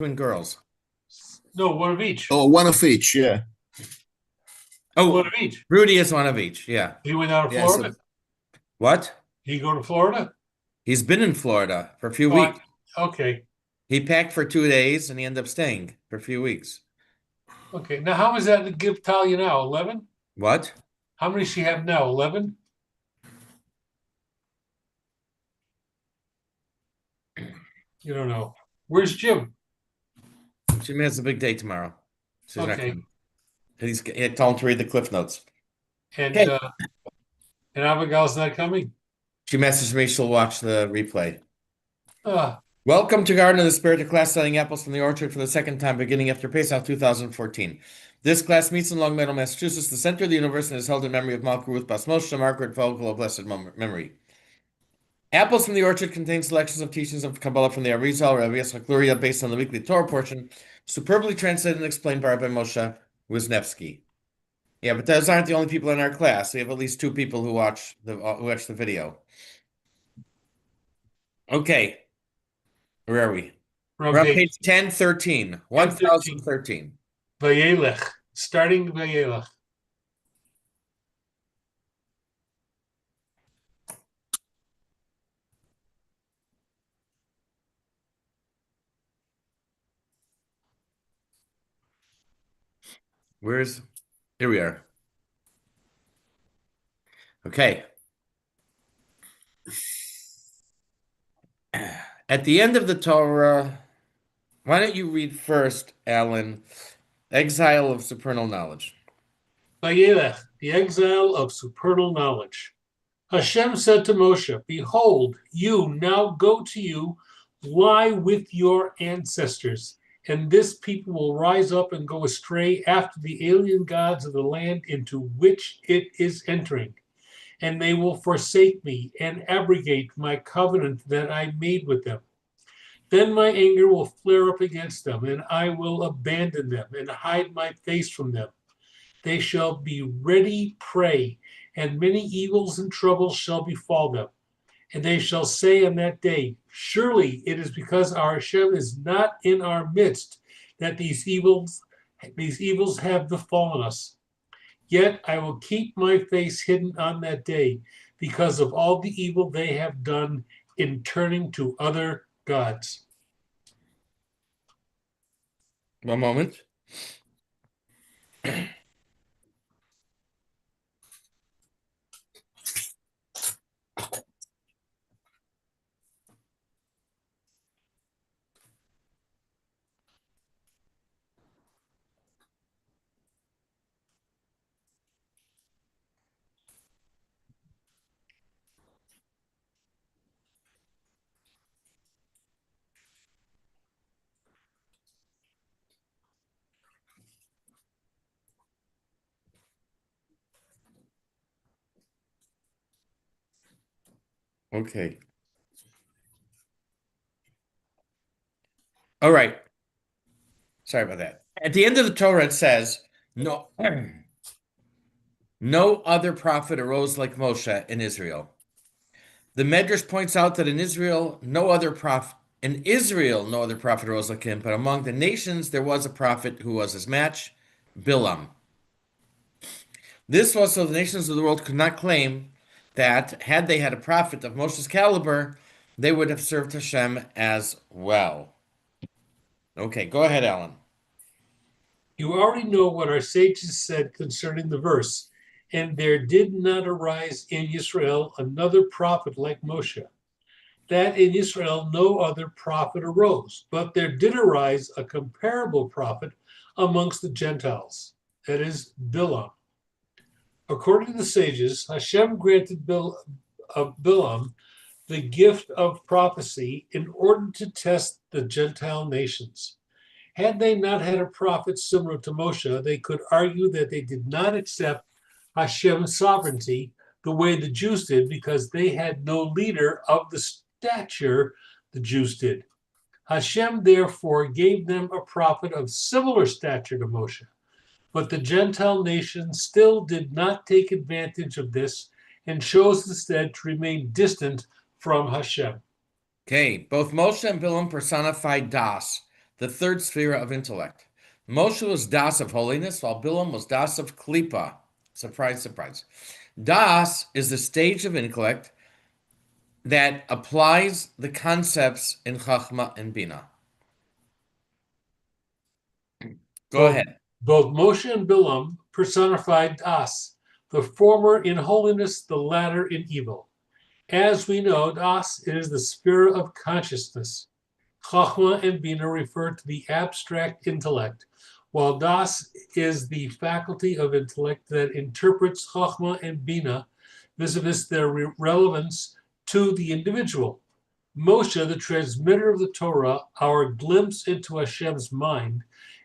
Twin girls. No, one of each. Oh, one of each, yeah. One Oh, of each. Rudy is one of each. Yeah. He went out of Yeah, Florida. so What? He go to Florida. He's been in Florida for a few Oh, weeks. okay. He packed for 2 days and he ended up staying for a few weeks. Okay. Now, how much is that to give Talia now? 11? What? How many does she have now? 11? You don't know. Where's Jim? She has a big day tomorrow. She's not Okay. coming. He told him to read the Cliff Notes. And Okay. uh, and Abigail's not coming. She messaged me. She'll watch the replay. Ah, Welcome to Garden of the Spirit, a class studying apples from the orchard for the second time, beginning after Pesach 2014. This class meets in Long Meadow, Massachusetts, the center of the universe, and is held in memory of Malka Ruth Bas Moshe, Margaret Vogel of blessed memory. Apples from the Orchard contains selections of teachings of Kabbalah from the Arizal, Rabbi Yitzchak Luria, based on the weekly Torah portion, superbly translated and explained by Rabbi Moshe Wisniewski. Yeah, but those aren't the only people in our class. We have at least two people who watch the video. Okay, where are we? we're on We're on page page 1013, 1013. 1013. Vayelech. Starting Vayelech. Here we are. Okay. At the end of the Torah, why don't you read first, Alan, Exile of Supernal Knowledge. Vayelech, the exile of supernal knowledge. Hashem said to Moshe, Behold, you now go to you, lie with your ancestors, and this people will rise up and go astray after the alien gods of the land into which it is entering. And they will forsake me and abrogate my covenant that I made with them. Then my anger will flare up against them, and I will abandon them and hide my face from them. They shall be ready prey, and many evils and troubles shall befall them. And they shall say on that day, Surely it is because our Hashem is not in our midst that these evils have befallen us. Yet I will keep my face hidden on that day because of all the evil they have done in turning to other gods. One moment. Okay. All right. Sorry about that. At the end of the Torah, it says, no, no other prophet arose like Moshe in Israel. The Medrash points out that in Israel, no other prophet arose like him, but among the nations there was a prophet who was his match, Bilam. This was so the nations of the world could not claim that had they had a prophet of Moshe's caliber, they would have served Hashem as well. Okay, go ahead, Alan. You already know what our sages said concerning the verse, and there did not arise in Israel another prophet like Moshe. That in Israel no other prophet arose, but there did arise a comparable prophet amongst the Gentiles, that is, Bilam. According to the sages, Hashem granted Bilam the gift of prophecy in order to test the Gentile nations. Had they not had a prophet similar to Moshe, they could argue that they did not accept Hashem's sovereignty the way the Jews did because they had no leader of the stature the Jews did. Hashem therefore gave them a prophet of similar stature to Moshe. But the Gentile nations still did not take advantage of this and chose instead to remain distant from Hashem. Okay, both Moshe and Bilam personified Das, the third sphere of intellect. Moshe was das of holiness, while Bilam was das of klipa. Surprise, surprise. Das is the stage of intellect that applies the concepts in Chachma and Bina. Go Both, ahead. both Moshe and Bilam personified Das, the former in holiness, the latter in evil. As we know, Das is the sphere of consciousness. Chachma and Bina refer to the abstract intellect, while Das is the faculty of intellect that interprets Chachma and Bina vis-a-vis their relevance to the individual. Moshe, the transmitter of the Torah, our glimpse into Hashem's mind,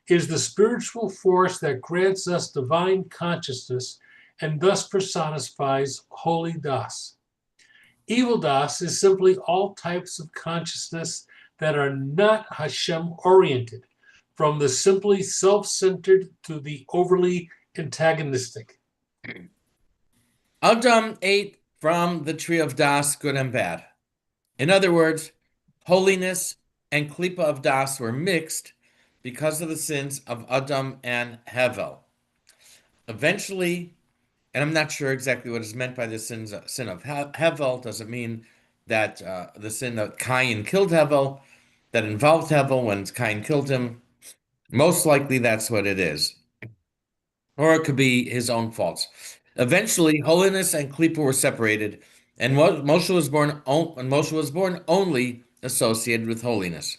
is the spiritual force that grants us divine consciousness and thus personifies holy Das. Evil Das is simply all types of consciousness that are not Hashem oriented, from the simply self centered to the overly antagonistic. Adam ate from the tree of Das, good and bad. In other words, holiness and klipa of Das were mixed because of the sins of Adam and Hevel. Eventually, and I'm not sure exactly what is meant by the sin of Hevel. Does it mean that the sin that Cain killed Hevel, that involved Hevel when Cain killed him? Most likely that's what it is. Or it could be his own faults. Eventually, holiness and klipa were separated, and Moshe was born only associated with holiness.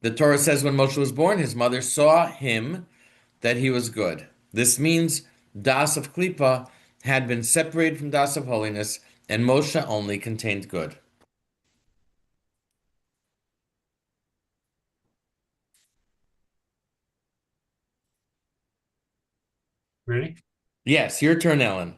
The Torah says when Moshe was born, his mother saw him that he was good. This means Das of klipa had been separated from Das of holiness, and Moshe only contained good. Ready? Yes, your turn, Ellen.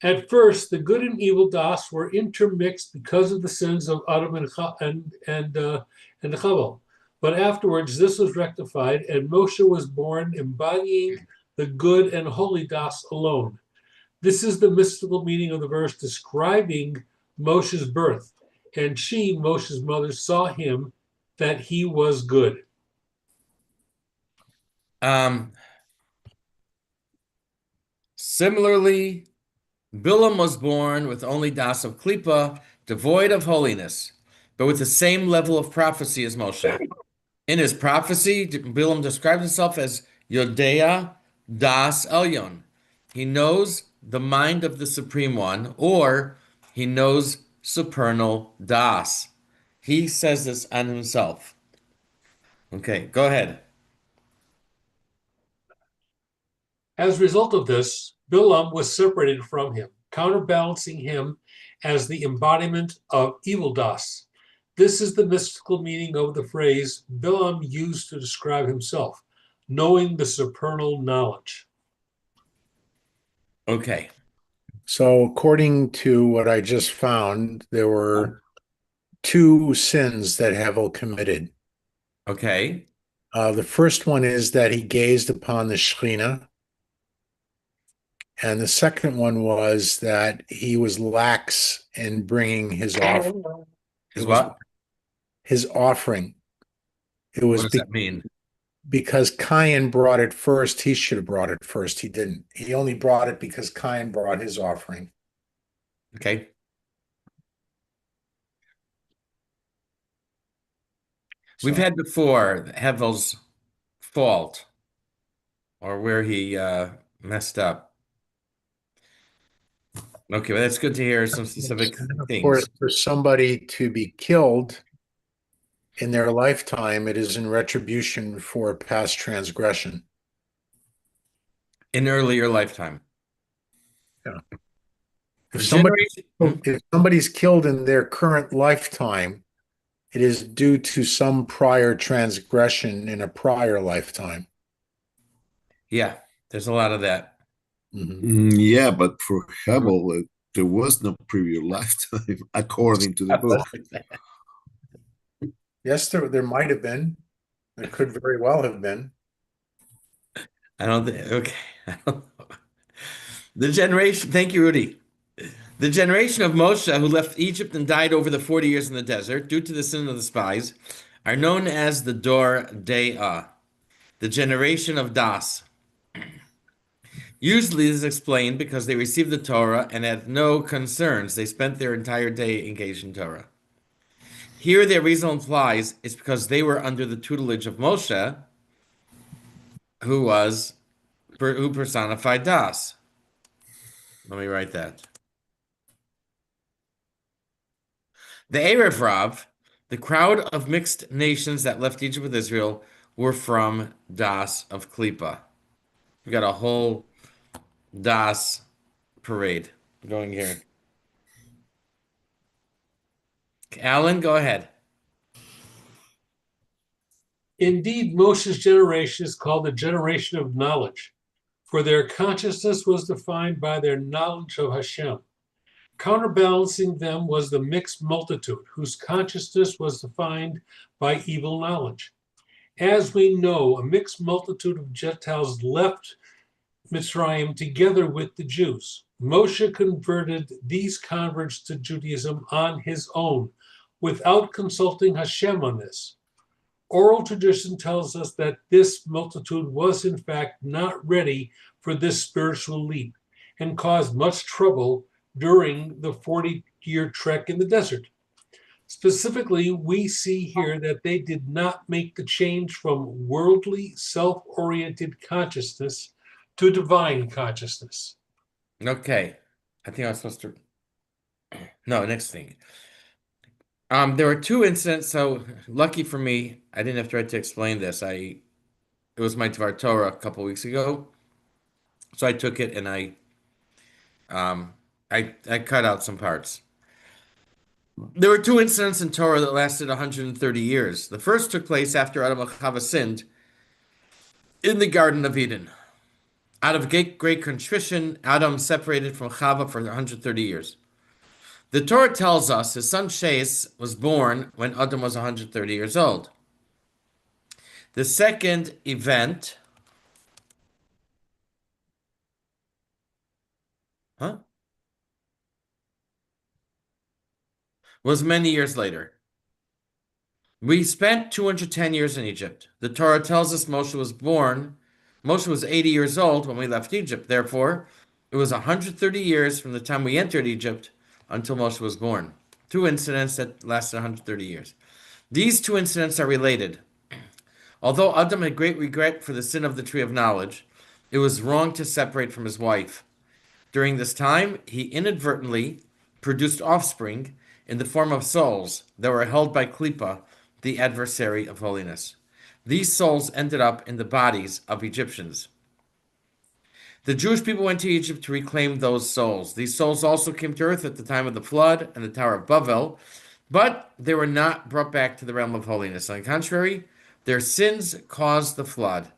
At first, the good and evil Das were intermixed because of the sins of Adam and Chava. But afterwards, this was rectified, and Moshe was born embodying the good and holy Das alone. This is the mystical meaning of the verse describing Moshe's birth. And she, Moshe's mother, saw him that he was good. Similarly, Bilam was born with only Das of klipa, devoid of holiness, but with the same level of prophecy as Moshe. In his prophecy, Bilam described himself as Yodea Das Elyon. He knows the mind of the Supreme One, or he knows supernal Das. He says this on himself. Okay, go ahead. As a result of this, Bilam was separated from him, counterbalancing him as the embodiment of evil Das. This is the mystical meaning of the phrase Bilam used to describe himself, knowing the supernal knowledge. Okay. So, according to what I just found, there were two sins that Hevel committed. Okay. The first one is that he gazed upon the Shekhinah. And the second one was that he was lax in bringing his offering. His what? His offering. It was What does that mean? because Cain brought it first. He should have brought it first. He didn't. He only brought it because Cain brought his offering. Okay. We've had before Hevel's fault or where he messed up. Okay, well, that's good to hear some specific Of things. course, for somebody to be killed in their lifetime, it is in retribution for past transgression. In earlier lifetime. Yeah. If somebody's killed in their current lifetime, it is due to some prior transgression in a prior lifetime. Yeah, there's a lot of that. Yeah, but for Hevel, there was no previous lifetime, according to the book. Yes, there might have been. There could very well have been. I don't think, okay. I don't know. The generation, thank you, Rudy. The generation of Moshe who left Egypt and died over the 40 years in the desert due to the sin of the spies are known as the Dor De'ah, the generation of Das. Usually this is explained because they received the Torah and had no concerns. They spent their entire day engaged in Torah. Here their reason implies it's because they were under the tutelage of Moshe, who personified Das. Let me write that. The Erev Rav, the crowd of mixed nations that left Egypt with Israel, were from Das of Klippa. We got a whole Das parade going here. Alan, go ahead. Indeed, Moshe's generation is called the generation of knowledge, for their consciousness was defined by their knowledge of Hashem. Counterbalancing them was the mixed multitude, whose consciousness was defined by evil knowledge. As we know, a mixed multitude of Gentiles left Mitzrayim together with the Jews. Moshe converted these converts to Judaism on his own, without consulting Hashem on this. Oral tradition tells us that this multitude was in fact not ready for this spiritual leap and caused much trouble during the 40-year trek in the desert. Specifically, we see here that they did not make the change from worldly, self-oriented consciousness to divine consciousness. Okay. I think I was supposed to. No, next thing. There were two incidents, so lucky for me, I didn't have to try to explain this. It was my Dvar Torah a couple weeks ago. So I took it and I cut out some parts. There were two incidents in Torah that lasted 130 years. The first took place after Adam and Chava sinned in the Garden of Eden. Out of great contrition, Adam separated from Chava for 130 years. The Torah tells us his son Shes was born when Adam was 130 years old. The second event, was many years later. We spent 210 years in Egypt. The Torah tells us Moshe was 80 years old when we left Egypt. Therefore, it was 130 years from the time we entered Egypt until Moshe was born. Two incidents that lasted 130 years. These two incidents are related. Although Adam had great regret for the sin of the tree of knowledge, it was wrong to separate from his wife. During this time, he inadvertently produced offspring in the form of souls that were held by Klippa, the adversary of holiness. These souls ended up in the bodies of Egyptians. The Jewish people went to Egypt to reclaim those souls. These souls also came to earth at the time of the flood and the Tower of Babel, but they were not brought back to the realm of holiness. On the contrary, their sins caused the flood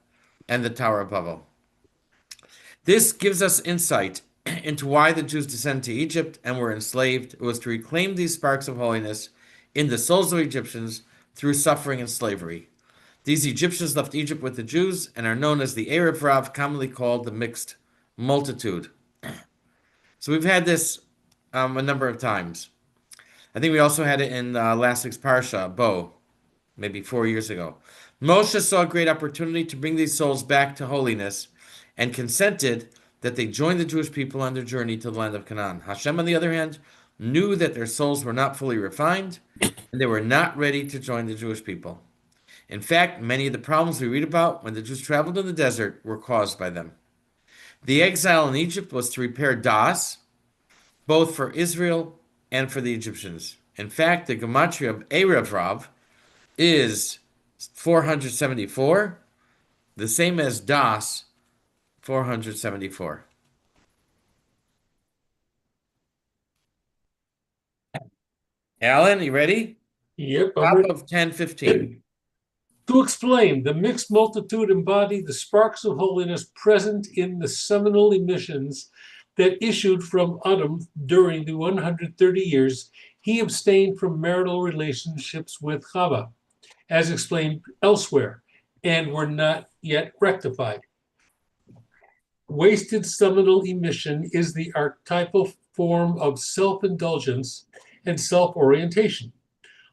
and the Tower of Babel. This gives us insight into why the Jews descended to Egypt and were enslaved. It was to reclaim these sparks of holiness in the souls of Egyptians through suffering and slavery. These Egyptians left Egypt with the Jews and are known as the Erev Rav, commonly called the mixed multitude. So we've had this a number of times. I think we also had it in last week's Parsha, Bo, maybe 4 years ago. Moshe saw a great opportunity to bring these souls back to holiness and consented that they join the Jewish people on their journey to the land of Canaan. Hashem, on the other hand, knew that their souls were not fully refined and they were not ready to join the Jewish people. In fact, many of the problems we read about when the Jews traveled in the desert were caused by them. The exile in Egypt was to repair Das, both for Israel and for the Egyptians. In fact, the gematria of Erev Rav is 474, the same as Das, 474. Alan, you ready? Yep, Top of 1015. To explain, the mixed multitude embodied the sparks of holiness present in the seminal emissions that issued from Adam during the 130 years he abstained from marital relationships with Chava, as explained elsewhere, and were not yet rectified. Wasted seminal emission is the archetypal form of self-indulgence and self-orientation.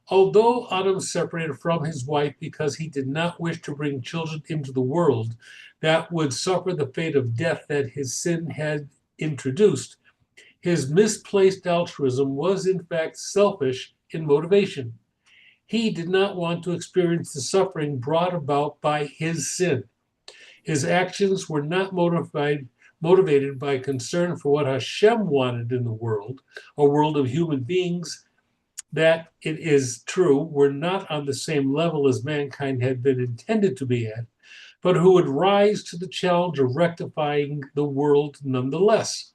Although Adam separated from his wife because he did not wish to bring children into the world that would suffer the fate of death that his sin had introduced, his misplaced altruism was in fact selfish in motivation. He did not want to experience the suffering brought about by his sin. His actions were not motivated by concern for what Hashem wanted in the world, a world of human beings that, it is true, were not on the same level as mankind had been intended to be at, but who would rise to the challenge of rectifying the world nonetheless.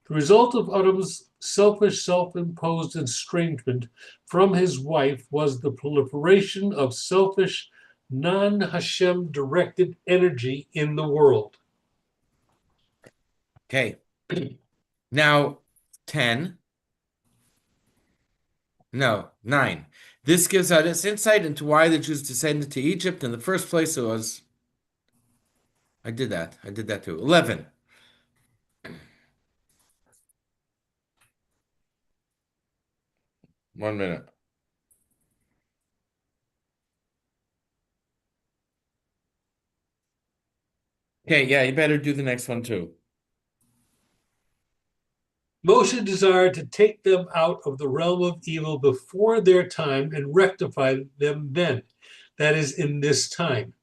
The result of Adam's selfish, self-imposed estrangement from his wife was the proliferation of selfish, non-Hashem directed energy in the world. Okay. Now, 10. No, 9. This gives us insight into why the Jews descended to Egypt. In the first place, it was. I did that. I did that too. 11. One minute. Okay, yeah, you better do the next one too. Moshe desired to take them out of the realm of evil before their time and rectify them then, that is, in this time.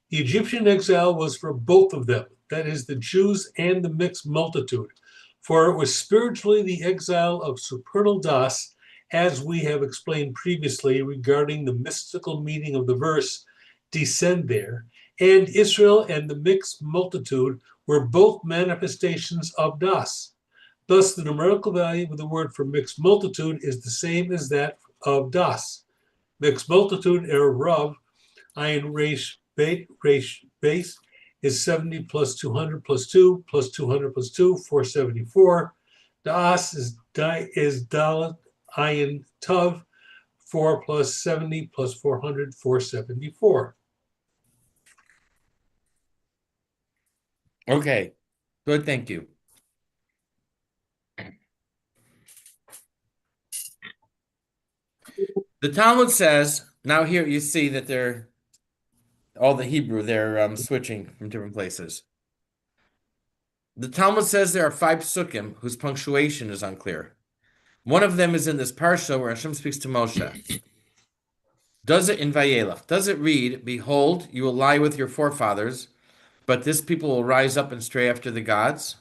The Egyptian exile was for both of them, that is, the Jews and the mixed multitude, for it was spiritually the exile of supernal das, as we have explained previously regarding the mystical meaning of the verse, descend there, and Israel and the mixed multitude were both manifestations of das. Thus, the numerical value of the word for mixed multitude is the same as that of das. Mixed multitude, Erev Rav, ayin base is 70 plus 200 plus 2 plus 200 plus 2, 474. Das is dalet ayin tav, 4 plus 70 plus 400, 474. Okay, good, thank you. The Talmud says, now here you see that they're, all the Hebrew, they're switching from different places. The Talmud says there are 5 psukim whose punctuation is unclear. One of them is in this parsha where Hashem speaks to Moshe. Does it in Vayelech? Does it read, "Behold, you will lie with your forefathers, but this people will rise up and stray after the gods"?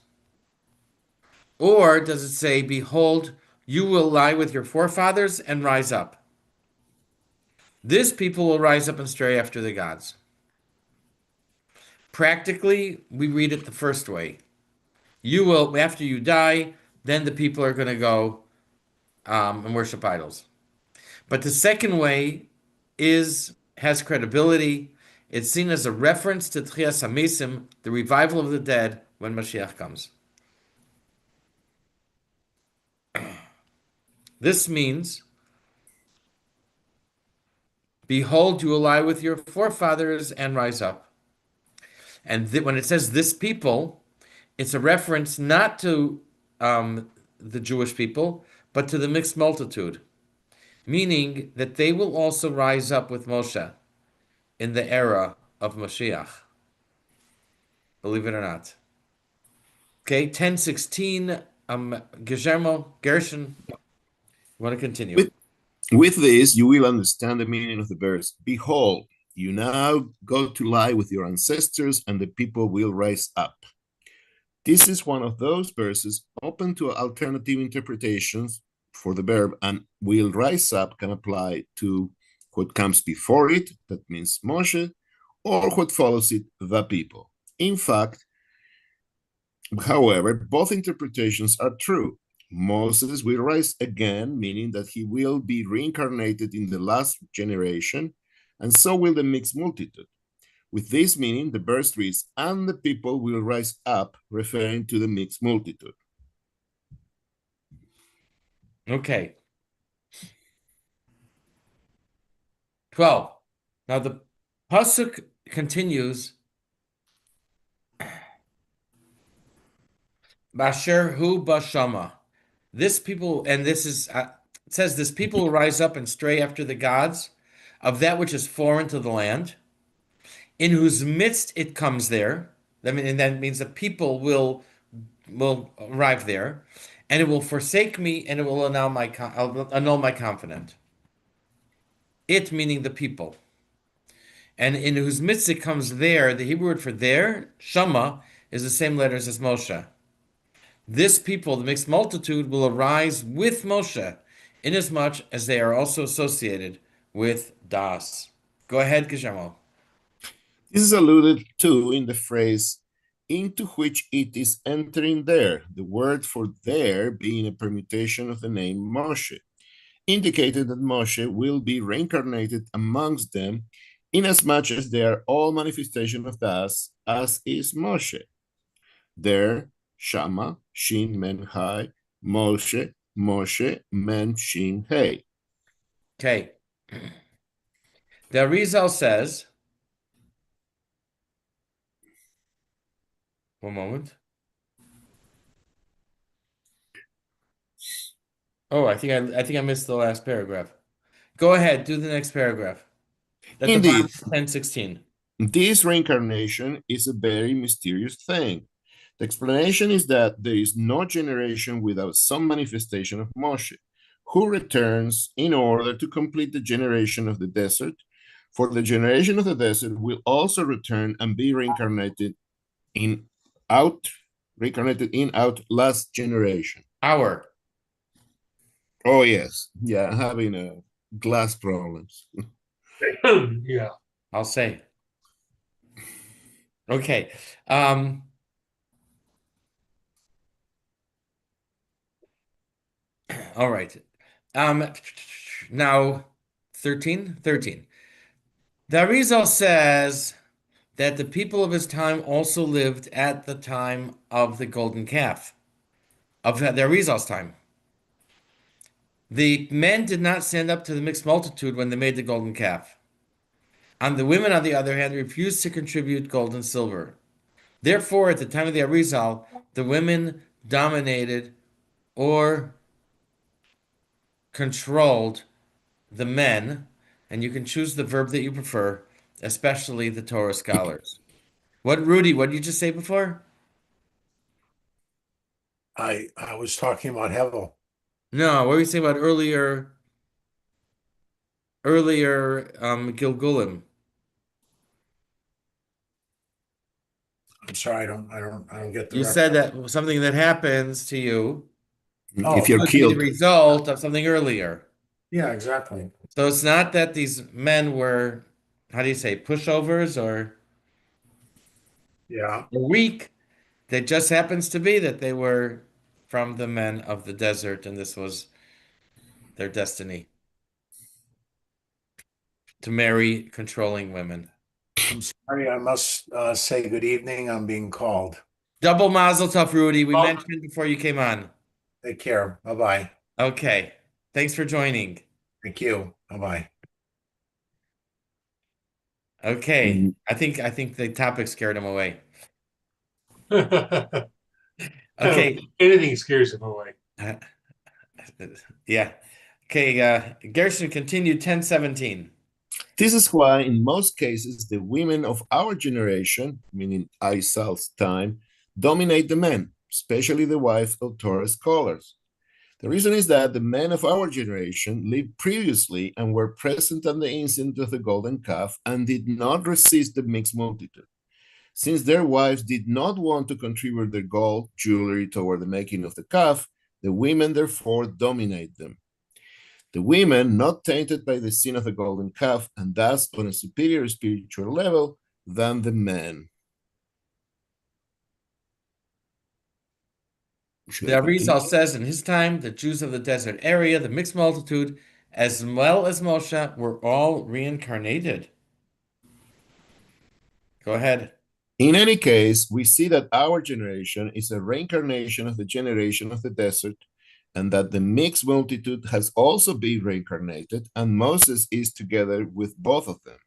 Or does it say, "Behold, you will lie with your forefathers and rise up"? This people will rise up and stray after the gods. Practically, we read it the first way. You will, after you die, then the people are going to go and worship idols. But the second way has credibility. It's seen as a reference to Tchias HaMesim, the revival of the dead, when Mashiach comes. This means, behold, you will lie with your forefathers and rise up. And when it says this people, it's a reference not to the Jewish people, but to the mixed multitude, meaning that they will also rise up with Moshe in the era of Mashiach. Believe it or not. Okay, 1016, Gershon, you want to continue? With this, you will understand the meaning of the verse. Behold, you now go to lie with your ancestors, and the people will rise up. This is one of those verses open to alternative interpretations for the verb, and will rise up can apply to what comes before it, that means Moshe, or what follows it, the people. In fact, however, both interpretations are true. Moses will rise again, meaning that he will be reincarnated in the last generation, and so will the mixed multitude. With this meaning, the verse reads, and the people will rise up, referring to the mixed multitude. Okay. 12. Now the pasuk continues, Basher hu bashama. This people, and this is It says, "This people will rise up and stray after the gods of that which is foreign to the land, in whose midst it comes there." And that means the people will arrive there, and it will forsake me, and it will annul my confidence. It meaning the people. And in whose midst it comes there, the Hebrew word for there, shama, is the same letters as Moshe. This people, the mixed multitude, will arise with Moshe, inasmuch as they are also associated with Das. Go ahead, Kishamo. This is alluded to in the phrase, into which it is entering there, the word for there being a permutation of the name Moshe, indicated that Moshe will be reincarnated amongst them, inasmuch as they are all manifestation of Das, as is Moshe. There, Shama, Shin, Men, Hai, Moshe, Moshe, Men, Shin, Hey. Okay. The Arizal says, one moment. Oh, I think I missed the last paragraph. Go ahead, do the next paragraph. That's the bottom Indeed, of 10:16. this reincarnation is a very mysterious thing. The explanation is that there is no generation without some manifestation of Moshe, who returns in order to complete the generation of the desert. For the generation of the desert will also return and be reincarnated in out last generation. Hour. Oh yes, yeah, having glass problems. Yeah. I'll say. Okay. All right. Now 13. The Arizal says that the people of his time also lived at the time of the golden calf, of the Arizal's time. The men did not stand up to the mixed multitude when they made the golden calf. And the women, on the other hand, refused to contribute gold and silver. Therefore, at the time of the Arizal, the women dominated or controlled the men, and you can choose the verb that you prefer, especially the Torah scholars. Rudy, what did you just say before? I was talking about Hevel. No, what were you saying about earlier Gilgulim? I'm sorry, I don't get the You reference. said that something that happens to you If you're could be the killed, result of something earlier. Yeah, exactly. So it's not that these men were, how do you say, pushovers or Yeah. weak. It just happens to be that they were from the men of the desert, and this was their destiny to marry controlling women. I'm sorry, I must say good evening. I'm being called. Double mazel tov, Rudy. We Oh. mentioned before you came on. Take care. Bye-bye. Okay. Thanks for joining. Thank you. Bye-bye. Okay. I think the topic scared him away. Okay. Anything scares him away. Yeah. Okay, Gershon continued 10:17. this is why in most cases the women of our generation, meaning Aisal's time, dominate the men, especially the wives of Torah scholars. The reason is that the men of our generation lived previously and were present at the incident of the golden calf and did not resist the mixed multitude. Since their wives did not want to contribute their gold jewelry toward the making of the calf, the women therefore dominate them. The women not tainted by the sin of the golden calf and thus on a superior spiritual level than the men. The Arizal says in his time, the Jews of the desert area, the mixed multitude, as well as Moshe, were all reincarnated. Go ahead. In any case, we see that our generation is a reincarnation of the generation of the desert, and that the mixed multitude has also been reincarnated, and Moses is together with both of them.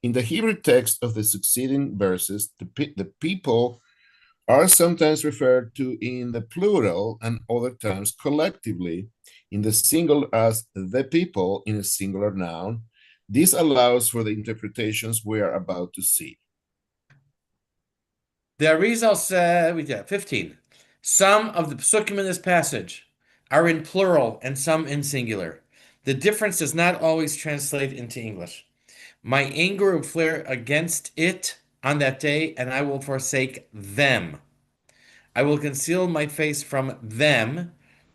In the Hebrew text of the succeeding verses, the people are sometimes referred to in the plural and other times collectively in the singular as the people in a singular noun. This allows for the interpretations we are about to see. The Arizal said, we did 15. Some of the psukim in this passage are in plural and some in singular. The difference does not always translate into English. My anger will flare against it on that day, and I will forsake them. I will conceal my face from them.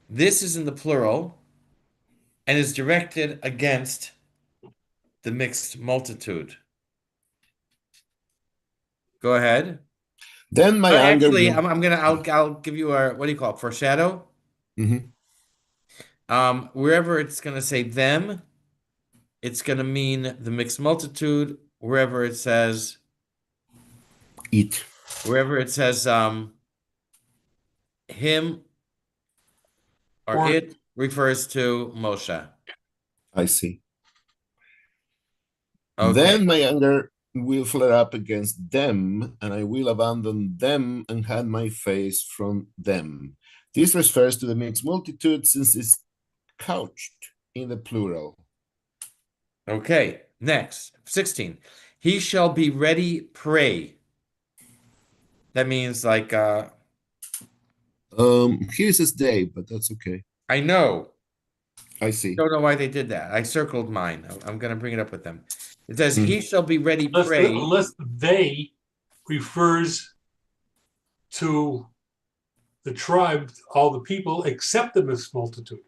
This is in the plural and is directed against the mixed multitude. Go ahead. Then my anger Actually, will. I'll give you a, what do you call it, foreshadow? Mhm. Wherever it's gonna say them, it's gonna mean the mixed multitude. Wherever it says It. him or Or it refers to Moshe. I see. Okay. Then my anger will flare up against them, and I will abandon them and hide my face from them. This refers to the mixed multitude since it's couched in the plural. Okay. Next, 16. He shall be ready prey. That means like Here says they, but that's okay. I know. I see. Don't know why they did that. I circled mine. I'm gonna bring it up with them. It says, Mm. he shall be ready unless, prey. unless they refers to the tribe, all the people except the mixed multitude.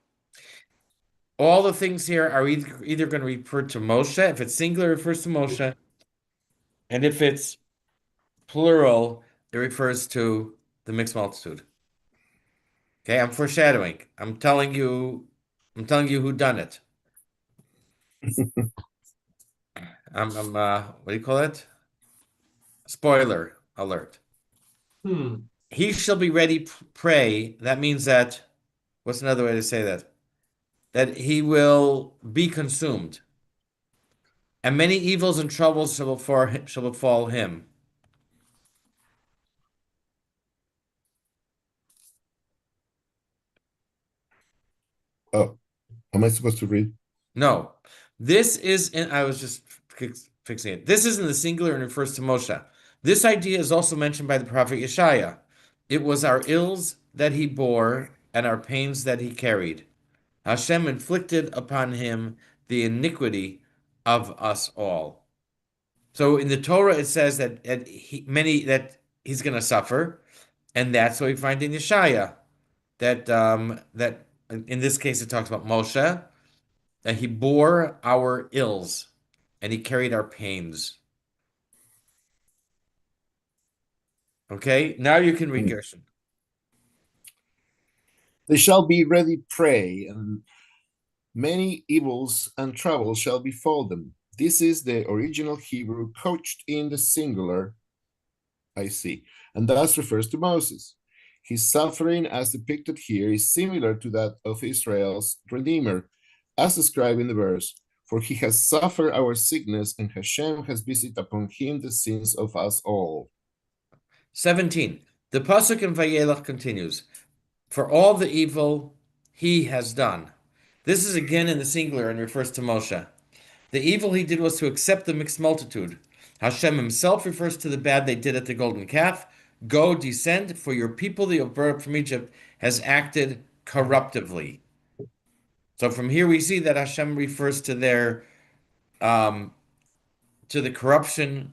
All the things here are either going to refer to Moshe. If it's singular, it refers to Moshe. And if it's plural, it refers to the mixed multitude. Okay, I'm foreshadowing. I'm telling you who done it. I'm what do you call it? Spoiler alert. He shall be ready prey. That means that, what's another way to say that? That he will be consumed. And many evils and troubles shall befall him. Oh, am I supposed to read? No, this is in, I was just fixing it. This is in the singular and refers to Moshe. This idea is also mentioned by the prophet Yeshaya. It was our ills that he bore and our pains that he carried. Hashem inflicted upon him the iniquity of us all. So in the Torah, it says that he's going to suffer, and that's what we find in Yeshaya. That in this case, it talks about Moshe, that he bore our ills and he carried our pains. Okay, now you can read Gershon. They shall be ready prey, and many evils and troubles shall befall them. This is the original Hebrew couched in the singular, I see, and thus refers to Moses. His suffering, as depicted here, is similar to that of Israel's Redeemer, as described in the verse. For he has suffered our sickness, and Hashem has visited upon him the sins of us all. 17. The pasuk in Vayelech continues, for all the evil he has done. This is again in the singular and refers to Moshe. The evil he did was to accept the mixed multitude. Hashem himself refers to the bad they did at the golden calf. Go, descend, for your people that you have brought up from Egypt has acted corruptively. So from here we see that Hashem refers to their to the corruption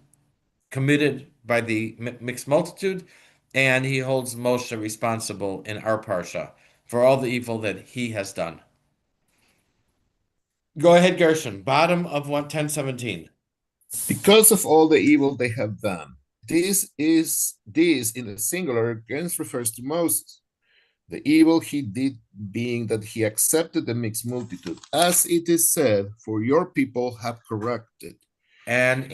committed by the mixed multitude, and he holds Moshe responsible in our parsha for all the evil that he has done. Go ahead, Gershon. Bottom of 1017. Because of all the evil they have done. This in the singular against refers to Moses. The evil he did being that he accepted the mixed multitude, as it is said, for your people have corrupted. And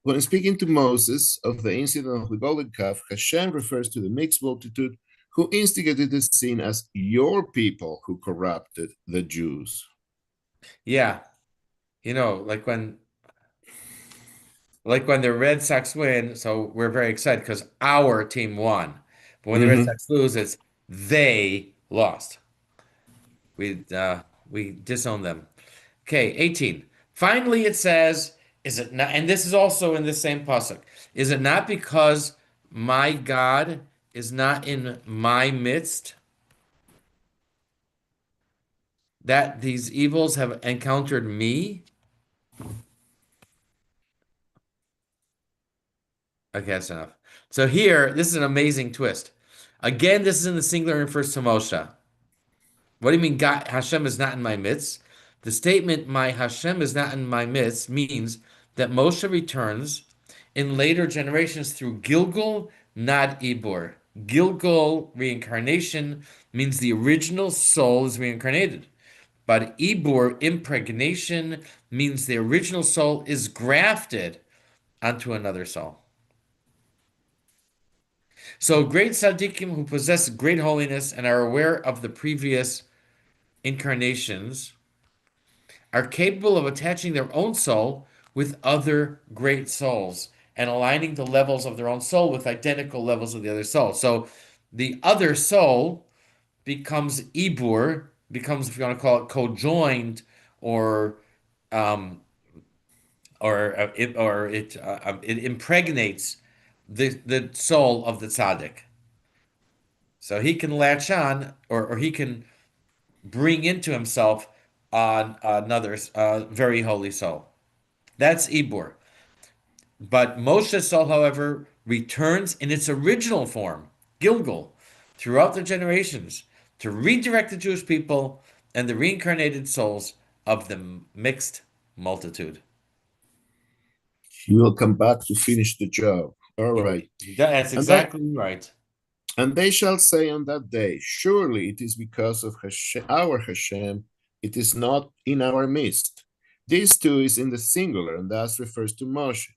when speaking to Moses of the incident of the golden calf, Hashem refers to the mixed multitude who instigated the sin as your people who corrupted the Jews. yeah, like when like when the Red Sox win, so we're very excited because our team won. But when the Red Mhm. Sox lose, it's they lost. We disown them. Okay, 18. Finally, it says, is it not? And this is also in the same pasuk. Is it not because my God is not in my midst that these evils have encountered me? Okay, that's enough. So here, this is an amazing twist. Again, this is in the singular and refers to Moshe. What do you mean God Hashem is not in my midst? The statement my Hashem is not in my midst means that Moshe returns in later generations through Gilgul, not Ibor. Gilgul reincarnation means the original soul is reincarnated. But Ibor impregnation means the original soul is grafted onto another soul. So great tzaddikim who possess great holiness and are aware of the previous incarnations are capable of attaching their own soul with other great souls and aligning the levels of their own soul with identical levels of the other soul. So the other soul becomes ibur, becomes, if you want to call it, co-joined, or um, it impregnates the soul of the tzaddik. So he can latch on, or he can bring into himself on another very holy soul. That's Ibor. But Moshe's soul, however, returns in its original form, Gilgul, throughout the generations to redirect the Jewish people and the reincarnated souls of the mixed multitude. He will come back to finish the job. All right. That's And that exactly right. and they shall say on that day, surely it is because of Hashem, our Hashem, it is not in our midst. This too is in the singular, and thus refers to Moshe.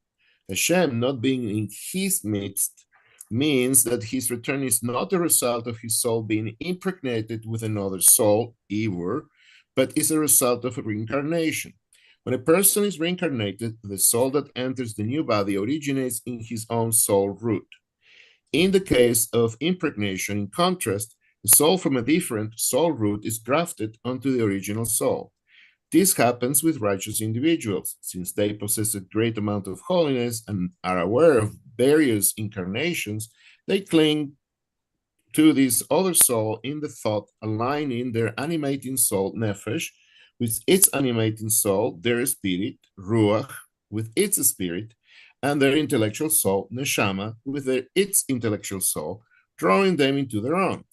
Hashem not being in his midst means that his return is not a result of his soul being impregnated with another soul, Ivor, but is a result of a reincarnation. When a person is reincarnated, the soul that enters the new body originates in his own soul root. In the case of impregnation, in contrast, the soul from a different soul root is grafted onto the original soul. This happens with righteous individuals, since they possess a great amount of holiness and are aware of various incarnations, they cling to this other soul in the thought, aligning their animating soul, nefesh, with its animating soul, their spirit, ruach, with its spirit, and their intellectual soul, neshama, with its intellectual soul, drawing them into their own.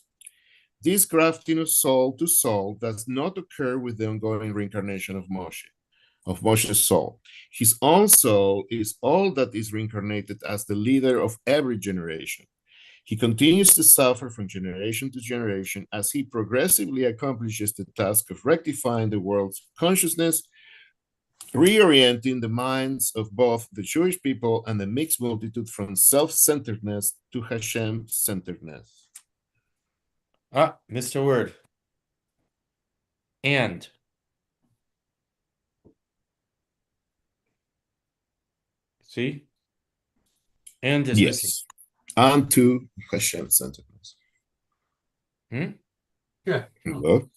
This grafting of soul to soul does not occur with the ongoing reincarnation of Moshe's soul. His own soul is all that is reincarnated as the leader of every generation. He continues to suffer from generation to generation as he progressively accomplishes the task of rectifying the world's consciousness, reorienting the minds of both the Jewish people and the mixed multitude from self-centeredness to Hashem-centeredness. Mr. Word. And. See? And is missing. Yes, unto Hashem-centeredness. Yeah. Look.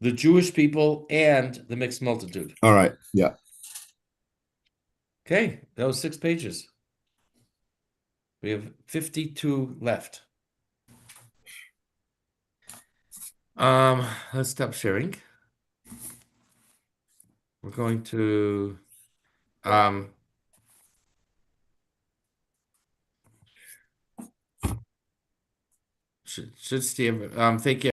The Jewish people and the mixed multitude. All right, yeah. Okay, that was 6 pages. We have 52 left. Let's stop sharing. We're going to should Steve thank you.